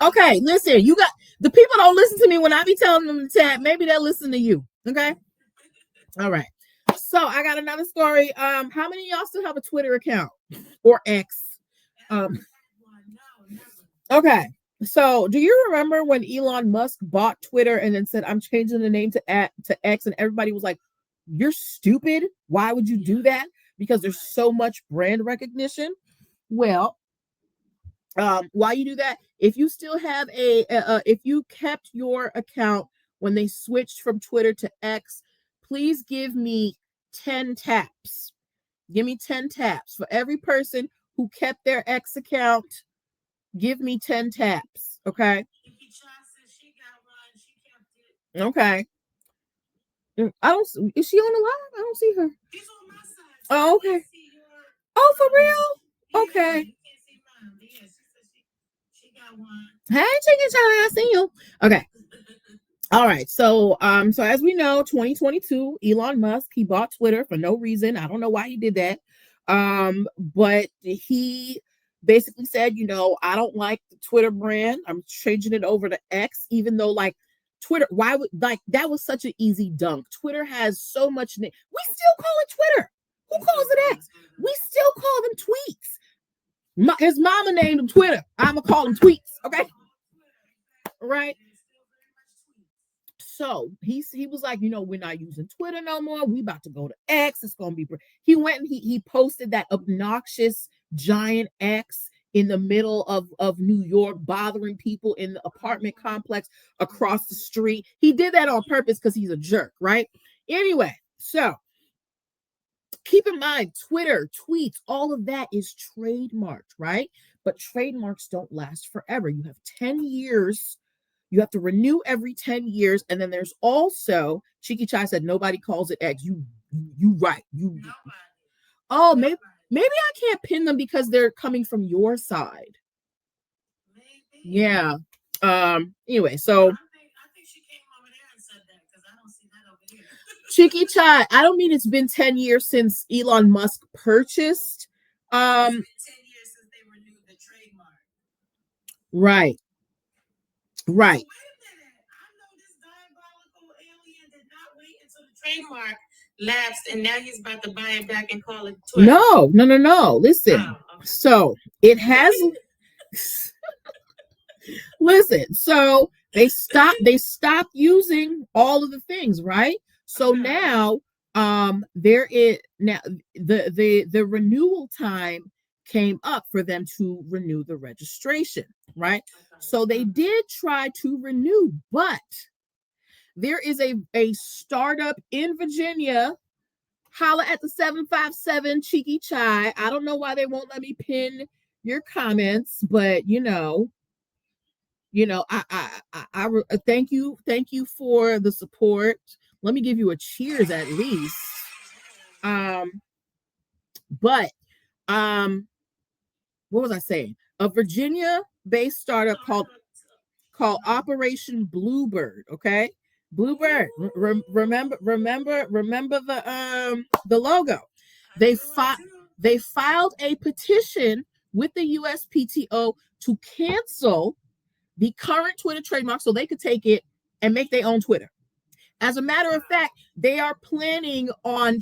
Okay, listen, you got the people don't listen to me when I be telling them to tap. Maybe they'll listen to you. Okay. All right. So I got another story. How many of y'all still have a Twitter account or X? Okay. So do you remember when Elon Musk bought Twitter and then said, I'm changing the name to X, and everybody was like, you're stupid. Why would you do that? Because there's so much brand recognition. Well, why you do that? If you still have if you kept your account when they switched from Twitter to X, please give me 10 taps. Give me 10 taps for every person who kept their X account. Give me 10 taps. Okay. Okay. I don't. Is she on the live? I don't see her. Oh, okay. Oh, for real? Okay. Hey, chicken Charlie, I see you. Okay. All right. So as we know, 2022, Elon Musk, he bought Twitter for no reason. I don't know why he did that. But he basically said, I don't like the Twitter brand. I'm changing it over to X, even though like Twitter, why would like that was such an easy dunk. Twitter has so much we still call it Twitter. Who calls it X? We still call them tweets. His mama named him Twitter. I'ma call him tweets. Okay. Right. So he was like, we're not using Twitter no more. We about to go to X. It's gonna be. He went and he posted that obnoxious giant X in the middle of New York, bothering people in the apartment complex across the street. He did that on purpose because he's a jerk, right? Anyway, so keep in mind, Twitter, tweets, all of that is trademarked, right? But trademarks don't last forever. You have 10 years. You have to renew every 10 years. And then there's also, Cheeky Chai said, nobody calls it X. You right. Oh, maybe I can't pin them because they're coming from your side. Yeah. Anyway, so I think she came over there and said that because I don't see that over here. Cheeky Chai, I don't mean it's been 10 years since Elon Musk purchased. It's been 10 years since they renewed the trademark. Right. Right. So wait a minute. I know this diabolical alien did not wait until the trademark lapsed, and now he's about to buy it back and call it Twitter. No. Listen. Oh, okay. So it has. Listen. So they stopped using all of the things, right? So now, there is now the renewal time came up for them to renew the registration, right? So they did try to renew, but there is a startup in Virginia. Holla at the 757 Cheeky Chai. I don't know why they won't let me pin your comments, but I thank you for the support. Let me give you a cheers at least. But what was I saying? A Virginia-based startup called Operation Bluebird. Okay, Bluebird. Remember the logo. They filed a petition with the USPTO to cancel the current Twitter trademark so they could take it and make their own Twitter. As a matter of fact, they are planning on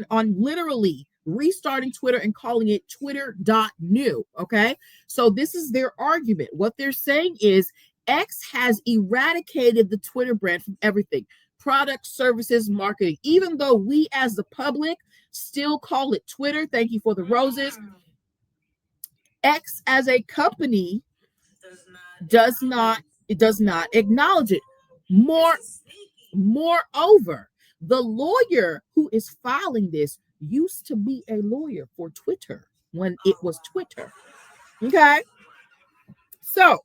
literally restarting Twitter and calling it Twitter.new. Okay. So this is their argument. What they're saying is X has eradicated the Twitter brand from everything: product, services, marketing, even though we as the public still call it Twitter. Thank you for the roses. X as a company does not acknowledge it. Moreover, the lawyer who is filing this used to be a lawyer for Twitter when it was Twitter. Okay. So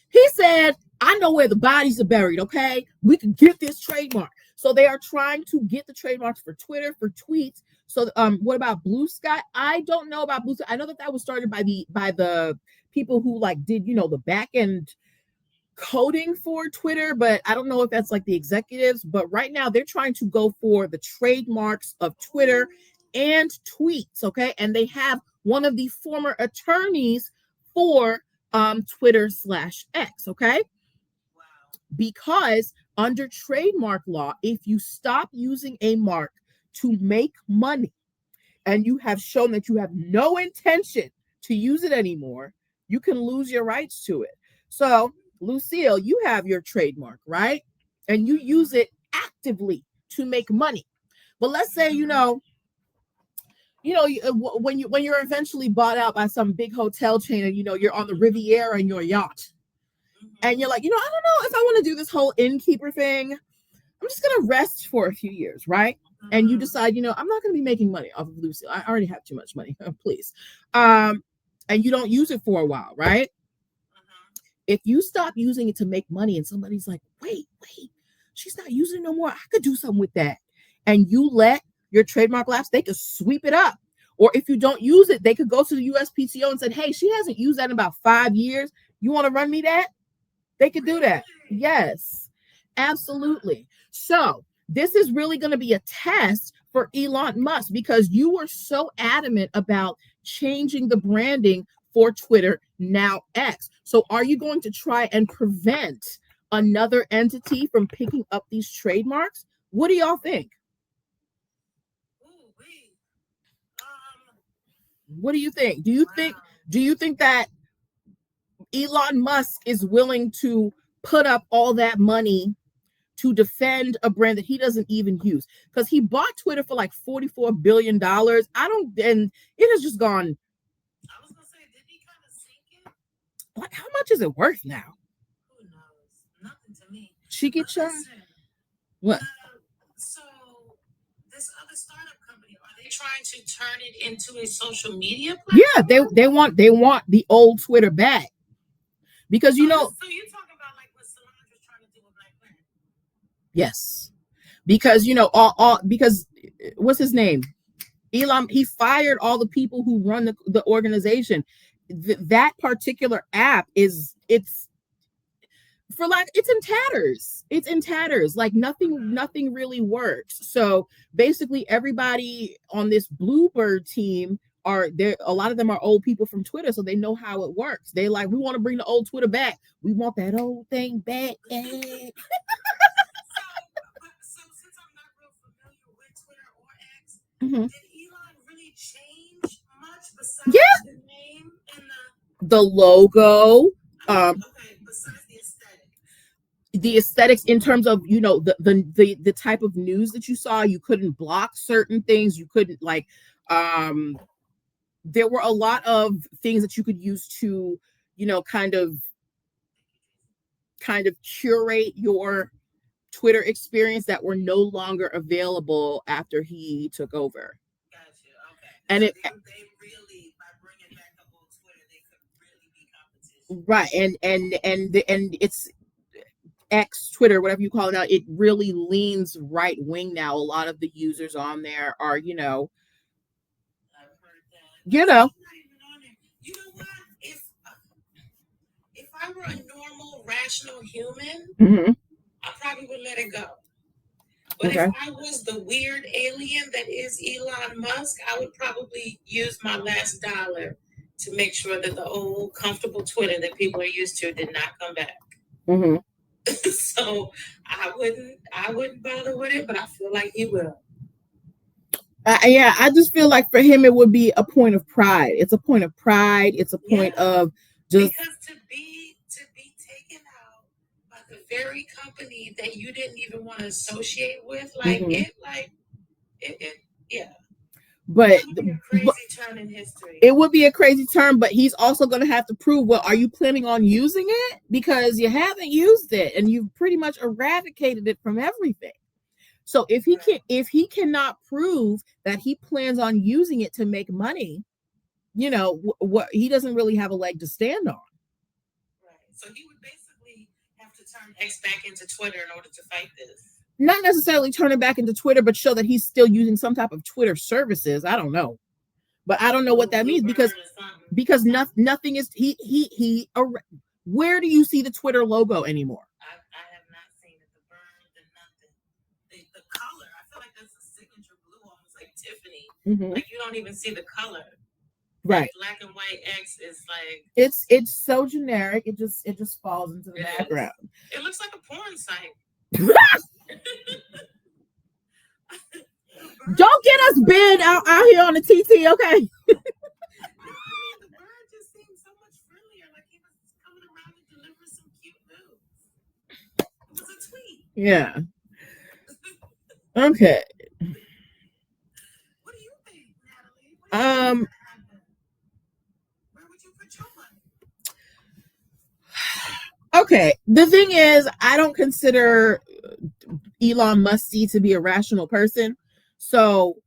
he said, I know where the bodies are buried. Okay. We can get this trademark. So they are trying to get the trademarks for Twitter, for tweets. So what about Blue Sky? I don't know about Blue Sky. I know that was started by the people who like did, the back end coding for Twitter, but I don't know if that's like the executives. But right now they're trying to go for the trademarks of Twitter and tweets. Okay. And they have one of the former attorneys for Twitter/X, okay? Because under trademark law, if you stop using a mark to make money and you have shown that you have no intention to use it anymore, you can lose your rights to it. So, Lucille, you have your trademark, right? And you use it actively to make money. But let's say, when you're eventually bought out by some big hotel chain and you're on the Riviera in your yacht, and you're like, I don't know if I want to do this whole innkeeper thing. I'm just gonna rest for a few years, right? And you decide, I'm not gonna be making money off of Lucille. I already have too much money, please. And you don't use it for a while, right? If you stop using it to make money and somebody's like, wait, she's not using it no more, I could do something with that. And you let your trademark lapse, they could sweep it up. Or if you don't use it, they could go to the USPTO and say, hey, she hasn't used that in about 5 years. You want to run me that? They could do that. Yes, absolutely. So this is really going to be a test for Elon Musk because you were so adamant about changing the branding for Twitter, now X. So are you going to try and prevent another entity from picking up these trademarks? What do y'all think? What do you think? Do you think that Elon Musk is willing to put up all that money to defend a brand that he doesn't even use? Because he bought Twitter for like $44 billion. And it has just gone. I was gonna say, did he kind of sink it? Like, how much is it worth now? Who knows? Nothing to me. Cheeky Chun? What? So this other startup company, are they trying to turn it into a social media platform? Yeah, they want the old Twitter back. Because so you're talking about like what Solange was trying to do with Black Planet. Yes. Because because what's his name? Elon, he fired all the people who run the organization. That particular app it's in tatters. It's in tatters. Like nothing really works. So basically everybody on this Bluebird team are there. A lot of them are old people from Twitter, so they know how it works. They like, we want to bring the old Twitter back. We want that old thing back. So since I'm not real familiar with Twitter or X, did Elon really change much besides the name and the logo? Okay, besides the aesthetics in terms of the type of news that you saw, you couldn't block certain things, you couldn't there were a lot of things that you could use to kind of curate your Twitter experience that were no longer available after he took over. Gotcha. Okay. And so they really, by bringing back the old Twitter, they could really be competition. Right. And it's X, Twitter, whatever you call it now, it really leans right wing now. A lot of the users on there are, I've heard that. You know what? If I were a normal, rational human, I probably would let it go. But if I was the weird alien that is Elon Musk, I would probably use my last dollar to make sure that the old comfortable Twitter that people are used to did not come back. So I wouldn't bother with it, but I feel like he will. I just feel like for him it would be a point of pride. It's a point of pride. It's a point of just because to be taken out by the very company that you didn't even want to associate with, But it would be a crazy turn in history. It would be a crazy turn, but he's also going to have to prove, well, are you planning on using it? Because you haven't used it and you've pretty much eradicated it from everything. So if he cannot prove that he plans on using it to make money, what he doesn't really have a leg to stand on. Right. So he would basically have to turn X back into Twitter in order to fight this. Not necessarily turn it back into Twitter, but show that he's still using some type of Twitter services. I don't know, but I don't know what that means because nothing is he. Where do you see the Twitter logo anymore? I have not seen it. The bird, the nothing, the color. I feel like that's a signature blue, almost like Tiffany. Like you don't even see the color. Right. Black and white X is like it's so generic. It just falls into the background. It looks like a porn site. Don't get us banned out here on the TT, okay? The bird just seemed so much friendlier, like he was coming around to deliver some cute news. It was a tweet. Yeah. Okay. What do you think, Natalie? Where would you put your money? Okay. The thing is, I don't consider Elon Musk to be a rational person. So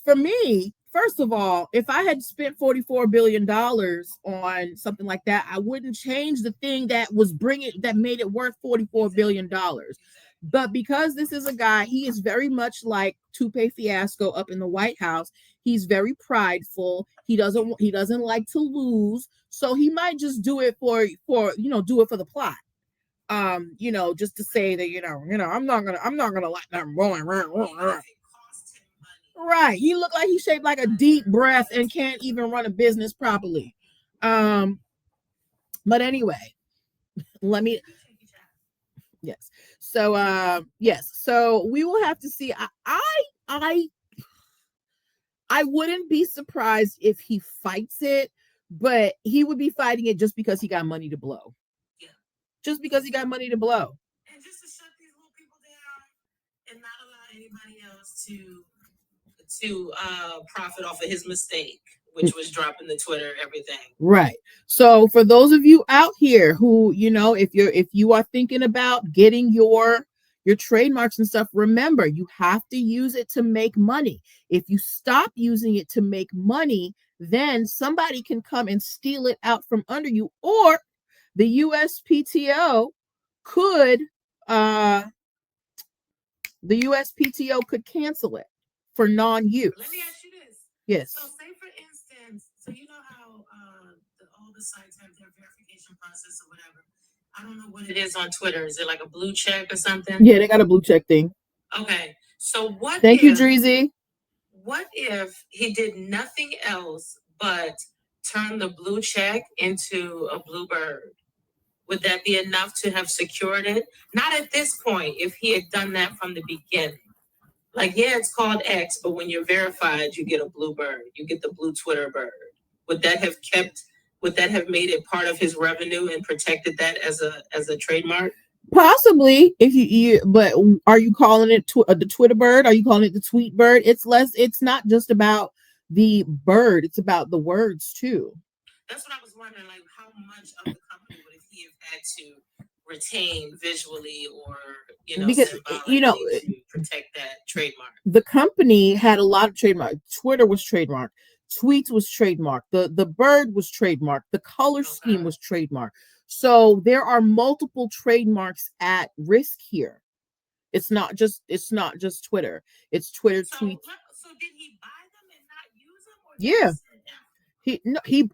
for me, first of all, if I had spent $44 billion on something like that, I wouldn't change the thing that made it worth $44 billion. But because this is a guy, he is very much like Toupee Fiasco up in the White House. He's very prideful. He doesn't like to lose. So he might just do it for the plot. Just to say that, I'm not gonna let them rolling around. Right. He looked like he shaped like a deep breath and can't even run a business properly. But anyway, yes. So yes. So we will have to see. I wouldn't be surprised if he fights it, but he would be fighting it just because he got money to blow. Yeah. Just because he got money to blow. And just to shut these little people down and not allow anybody else to profit off of his mistake, which was dropping the Twitter everything. Right. So for those of you out here who, if you are thinking about getting your trademarks and stuff, remember, you have to use it to make money. If you stop using it to make money, then somebody can come and steal it out from under you, or the USPTO could cancel it for non-use. Let me ask you this. Yes. So say for instance, so you know how all the sites have their verification process or whatever. I don't know what it is on Twitter. Is it like a blue check or something? Yeah, they got a blue check thing. Okay. So what Thank you, Dreezy. What if he did nothing else but turn the blue check into a blue bird? Would that be enough to have secured it? Not at this point, if he had done that from the beginning. Like, yeah, it's called X, but when you're verified, you get a blue bird. You get the blue Twitter bird. Would that have made it part of his revenue and protected that as a trademark? Possibly, if but are you calling it the Twitter bird? Are you calling it the tweet bird? It's not just about the bird, it's about the words too. That's what I was wondering, like how much of the company would he have had to retain visually or because to protect that trademark? The company had a lot of trademark. Twitter was trademarked. Tweets was trademarked. The bird was trademarked. The color scheme was trademarked. So there are multiple trademarks at risk here. It's not just Twitter. It's Twitter tweets. So did he buy them and not use them? Or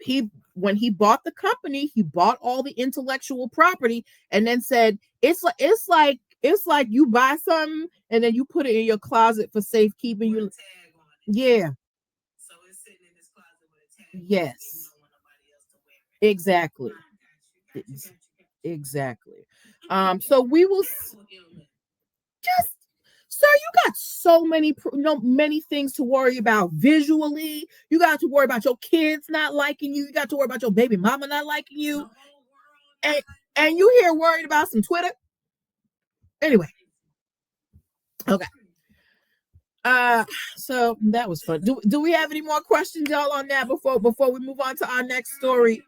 he when he bought the company, he bought all the intellectual property and then said it's like you buy something and then you put it in your closet for safekeeping. You yeah. So it's sitting in his closet with a tag. Yes. So you don't want nobody else to wear it. Exactly. Exactly. So we will just. Sir, you got so many things to worry about visually. You got to worry about your kids not liking you. You got to worry about your baby mama not liking you. And you here worried about some Twitter. Anyway. Okay. So that was fun. Do we have any more questions, y'all, on that before we move on to our next story?